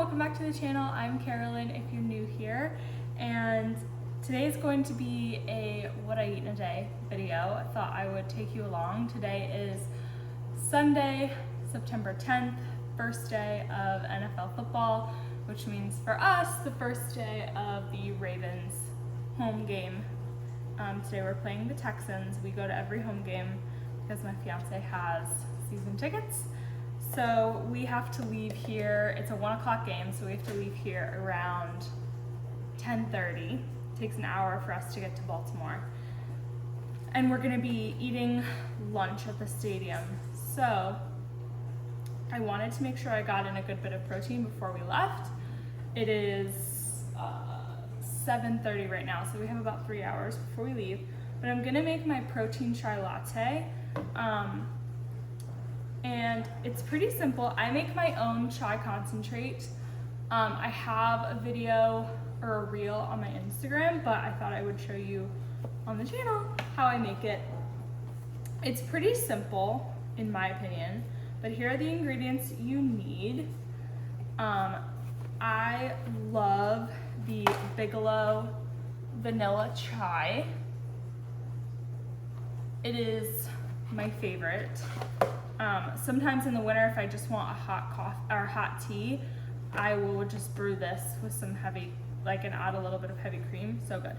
welcome back to the channel. I'm Carolyn if you're new here, and today is going to be a what I eat in a day video. I thought I would take you along. Today is Sunday, September 10th, first day of NFL football, which means for us the first day of the Ravens home game. Today we're playing the Texans. We go to every home game because my fiance has season tickets. So we have to leave here, it's a 1 o'clock game, so we have to leave here around 10:30. It takes an hour for us to get to Baltimore. And we're gonna be eating lunch at the stadium. So I wanted to make sure I got in a good bit of protein before we left. It is 7:30 right now, so we have about 3 hours before we leave. But I'm gonna make my protein chai latte. And it's pretty simple. I make my own chai concentrate. I have a video or a reel on my Instagram, but I thought I would show you on the channel how I make it. It's pretty simple in my opinion, but here are the ingredients you need. I love the Bigelow vanilla chai. It is my favorite. Sometimes in the winter, if I just want a hot coffee or hot tea, I will just brew this with some heavy, and add a little bit of heavy cream. So good.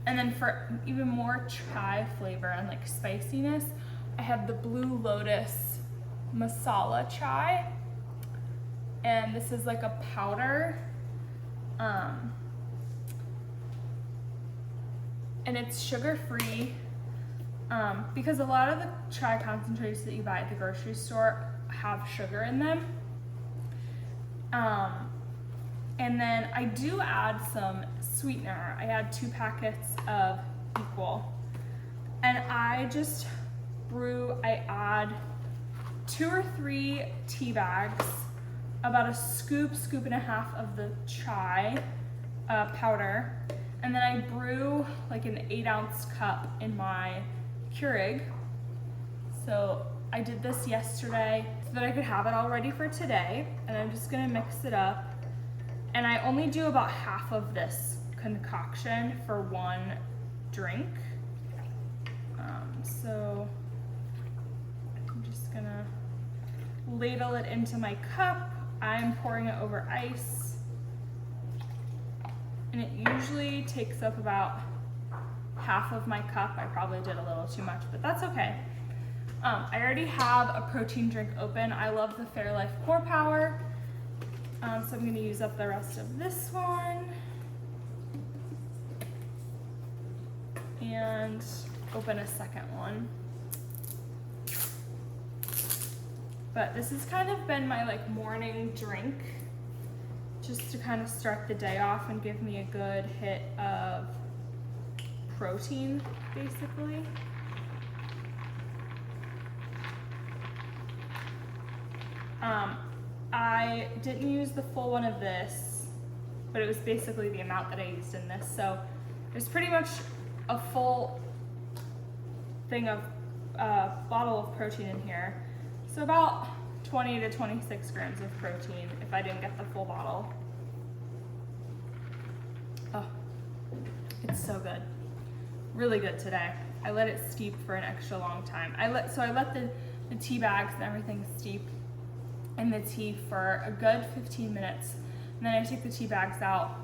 And then for even more chai flavor and spiciness, I have the Blue Lotus masala chai, and this is like a powder, and it's sugar-free. Because a lot of the chai concentrates that you buy at the grocery store have sugar in them. And then I do add some sweetener. I add 2 packets of Equal. And I just I add 2 or 3 tea bags, about a scoop and a half of the chai powder. And then I brew an 8-ounce cup in my Keurig. So I did this yesterday so that I could have it all ready for today, and I'm just gonna mix it up. And I only do about half of this concoction for one drink. So I'm just gonna ladle it into my cup. I'm pouring it over ice, and it usually takes up about half of my cup. I probably did a little too much, but that's okay. I already have a protein drink open. I love the Fairlife Core Power. So I'm gonna use up the rest of this one. And open a second one. But this has kind of been my morning drink, just to kind of start the day off and give me a good hit of protein, basically. I didn't use the full one of this, but it was basically the amount that I used in this. So there's pretty much a full thing of bottle of protein in here. So about 20 to 26 grams of protein if I didn't get the full bottle. Oh, it's so good. Really good today. I let it steep for an extra long time. I let the tea bags and everything steep in the tea for a good 15 minutes. And then I take the tea bags out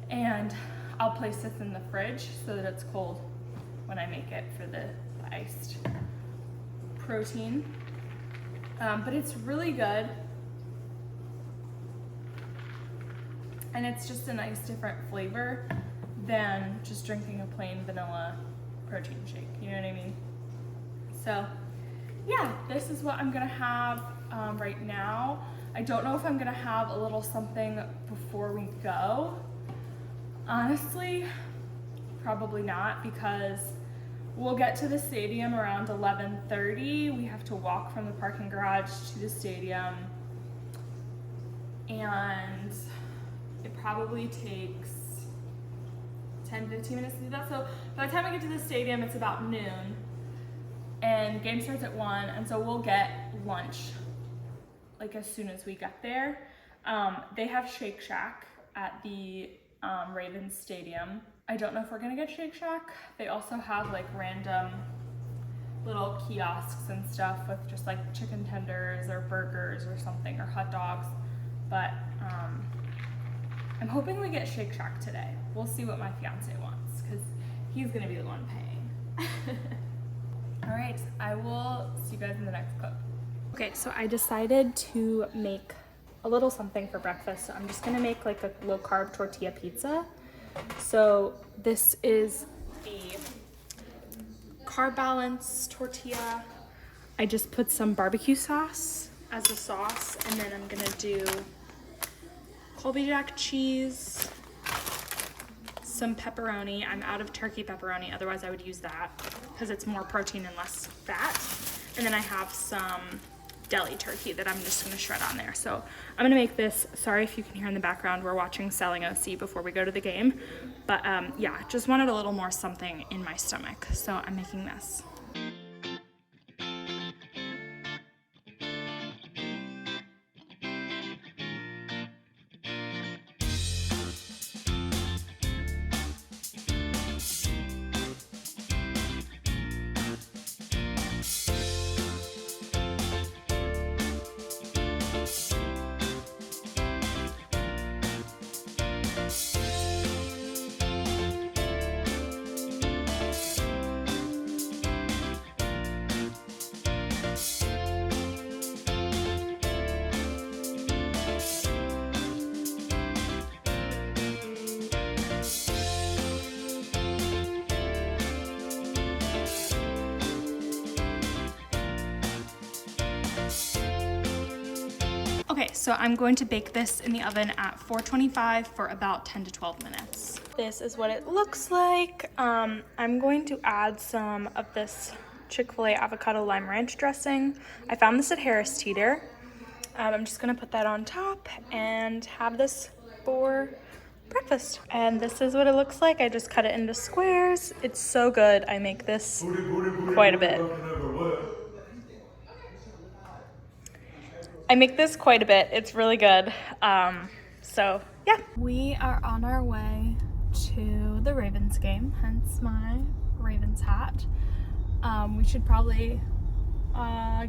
and I'll place this in the fridge so that it's cold when I make it for the iced protein. But it's really good. And it's just a nice different flavor than just drinking a plain vanilla protein shake, you know what I mean? So yeah, this is what I'm gonna have right now. I don't know if I'm gonna have a little something before we go. Honestly, probably not, because we'll get to the stadium around 11:30. We have to walk from the parking garage to the stadium, and it probably takes 10-15 minutes to do that. So by the time we get to the stadium, it's about noon, and game starts at 1, and so we'll get lunch as soon as we get there. They have Shake Shack at the Ravens Stadium. I don't know if we're gonna get Shake Shack. They also have like random little kiosks and stuff with just like chicken tenders or burgers or something, or hot dogs. But I'm hoping we get Shake Shack today. We'll see what my fiance wants, because he's gonna be the one paying. All right, I will see you guys in the next clip. Okay, so I decided to make a little something for breakfast. So I'm just gonna make like a low carb tortilla pizza. So this is the carb balance tortilla. I just put some barbecue sauce as the sauce, and then I'm gonna do Colby Jack cheese, some pepperoni. I'm out of turkey pepperoni, otherwise I would use that because it's more protein and less fat. And then I have some deli turkey that I'm just gonna shred on there. So I'm gonna make this. Sorry if you can hear in the background, we're watching Selling OC before we go to the game. But yeah, just wanted a little more something in my stomach. So I'm making this. Okay, so I'm going to bake this in the oven at 425 for about 10 to 12 minutes. This is what it looks like. I'm going to add some of this Chick-fil-A avocado lime ranch dressing. I found this at Harris Teeter. I'm just gonna put that on top and have this for breakfast. And this is what it looks like. I just cut it into squares. It's so good. I make this quite a bit. It's really good. So yeah. We are on our way to the Ravens game, hence my Ravens hat. We should probably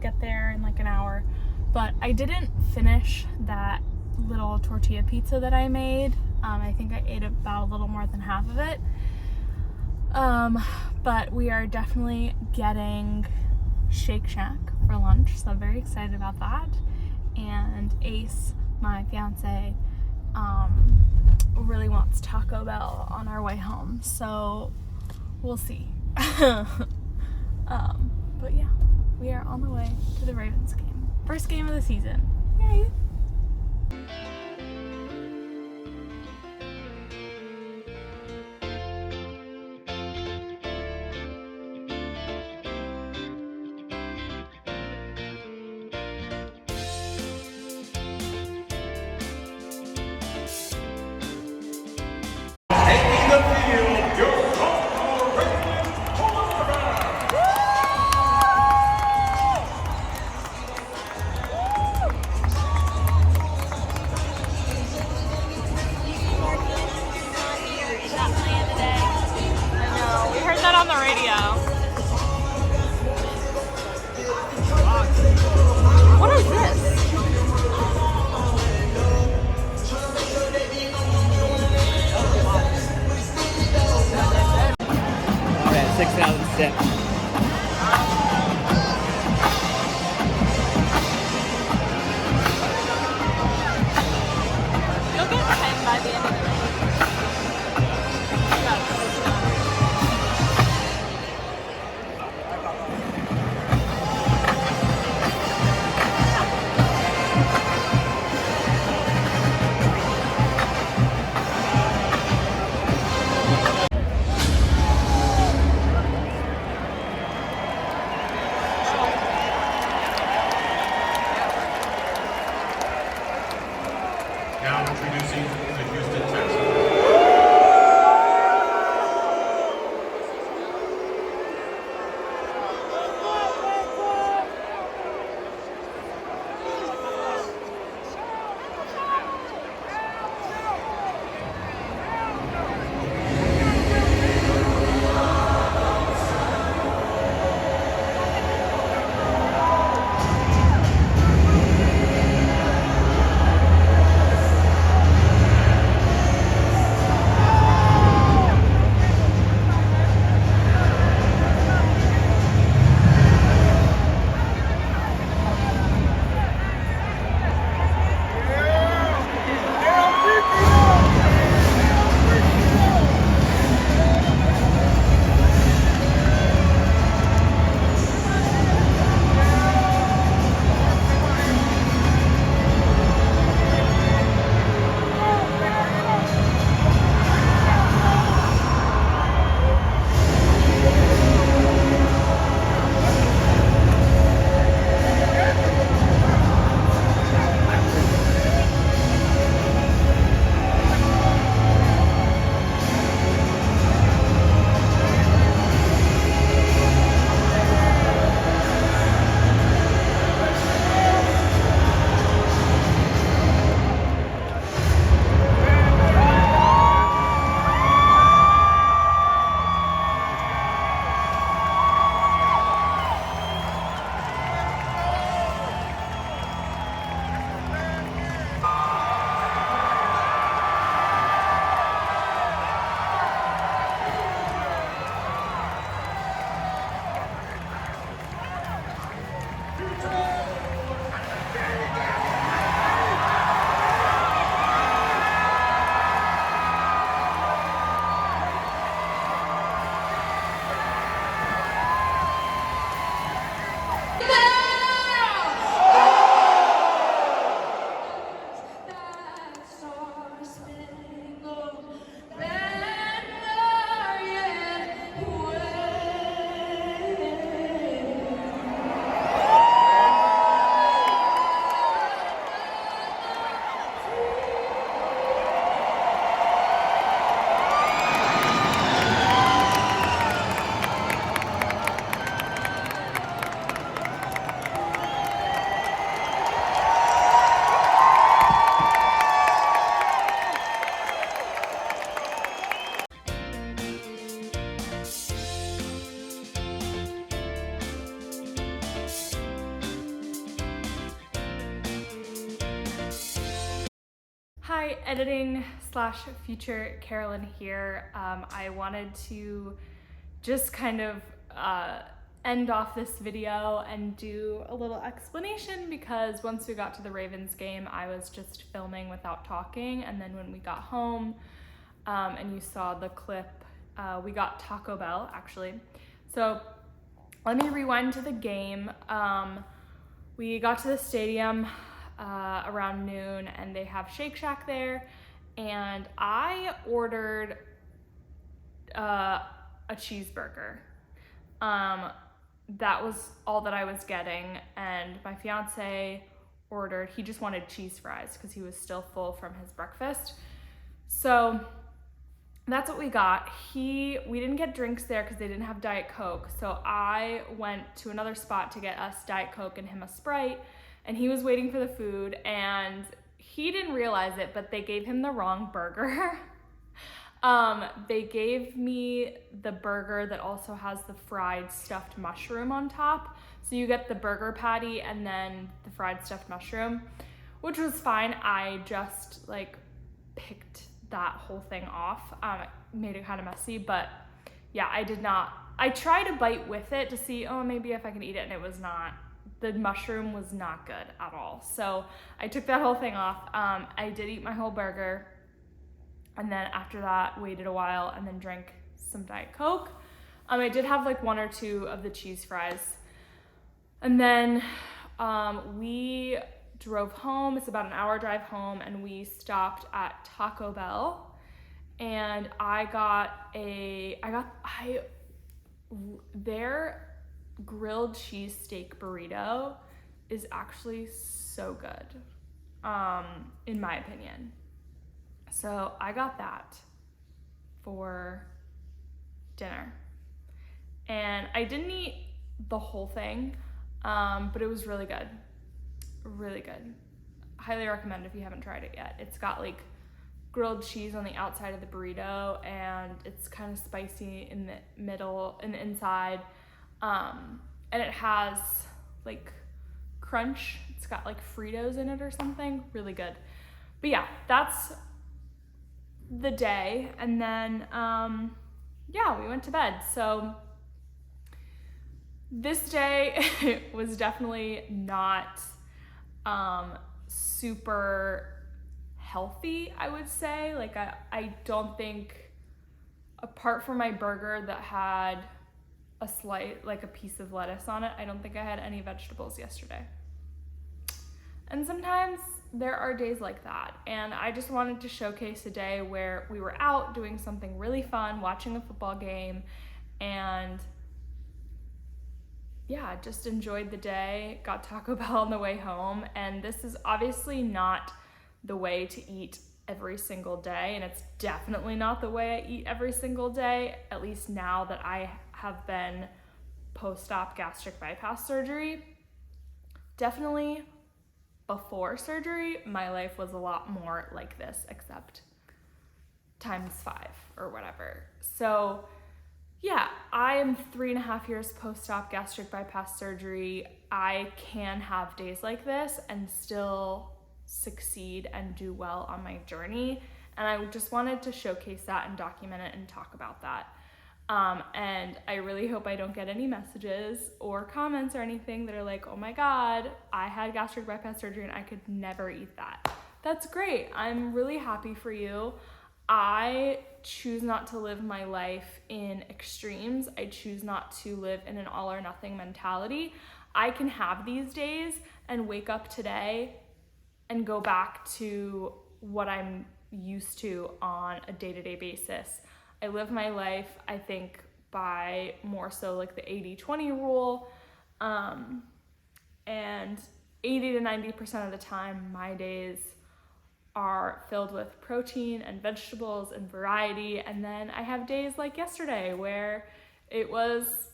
get there in like an hour, but I didn't finish that little tortilla pizza that I made. I think I ate about a little more than half of it. But we are definitely getting Shake Shack for lunch, so I'm very excited about that. And Ace, my fiance, really wants Taco Bell on our way home, so we'll see. But yeah, we are on the way to the Ravens game. First game of the season. Yay! Hi, editing slash future Carolyn here. I wanted to just kind of end off this video and do a little explanation, because once we got to the Ravens game, I was just filming without talking, and then when we got home, and you saw the clip, we got Taco Bell actually. So let me rewind to the game. We got to the stadium around noon, and they have Shake Shack there, and I ordered a cheeseburger. That was all that I was getting, and my fiance ordered, he just wanted cheese fries because he was still full from his breakfast. So that's what we got. We didn't get drinks there because they didn't have Diet Coke, so I went to another spot to get us Diet Coke and him a Sprite, and he was waiting for the food, and he didn't realize it, but they gave him the wrong burger. They gave me the burger that also has the fried stuffed mushroom on top. So you get the burger patty and then the fried stuffed mushroom, which was fine. I just picked that whole thing off. It made it kind of messy, but yeah, I tried to bite with it to see, maybe if I can eat it, and it was not. The mushroom was not good at all. So I took that whole thing off. I did eat my whole burger, and then after that waited a while and then drank some Diet Coke. I did have one or two of the cheese fries. And then we drove home. It's about an hour drive home, and we stopped at Taco Bell, and their grilled cheese steak burrito is actually so good, in my opinion. So I got that for dinner, and I didn't eat the whole thing, but it was really good. Really good. Highly recommend if you haven't tried it yet. It's got grilled cheese on the outside of the burrito, and it's kind of spicy in the middle and the inside. And it has crunch. It's got Fritos in it or something. Really good. But yeah, that's the day. And then, we went to bed. So this day was definitely not super healthy, I would say. I don't think, apart from my burger that had a slice, a piece of lettuce on it, I don't think I had any vegetables yesterday. And sometimes there are days like that, and I just wanted to showcase a day where we were out doing something really fun, watching a football game, and yeah, just enjoyed the day. Got Taco Bell on the way home, and this is obviously not the way to eat every single day, and it's definitely not the way I eat every single day, at least now that I have been post-op gastric bypass surgery. Definitely before surgery, my life was a lot more like this, except times 5 or whatever. So yeah, I am 3.5 years post-op gastric bypass surgery. I can have days like this and still succeed and do well on my journey. And I just wanted to showcase that and document it and talk about that. And I really hope I don't get any messages or comments or anything that are like, oh my God, I had gastric bypass surgery and I could never eat that. That's great. I'm really happy for you. I choose not to live my life in extremes. I choose not to live in an all or nothing mentality. I can have these days and wake up today and go back to what I'm used to on a day-to-day basis. I live my life, I think, by more so the 80-20 rule, and 80 to 90% of the time, my days are filled with protein and vegetables and variety, and then I have days like yesterday where it was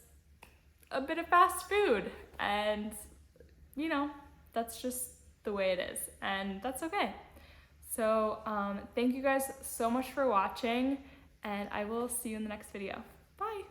a bit of fast food, and that's just the way it is, and that's okay. So thank you guys so much for watching, and I will see you in the next video. Bye.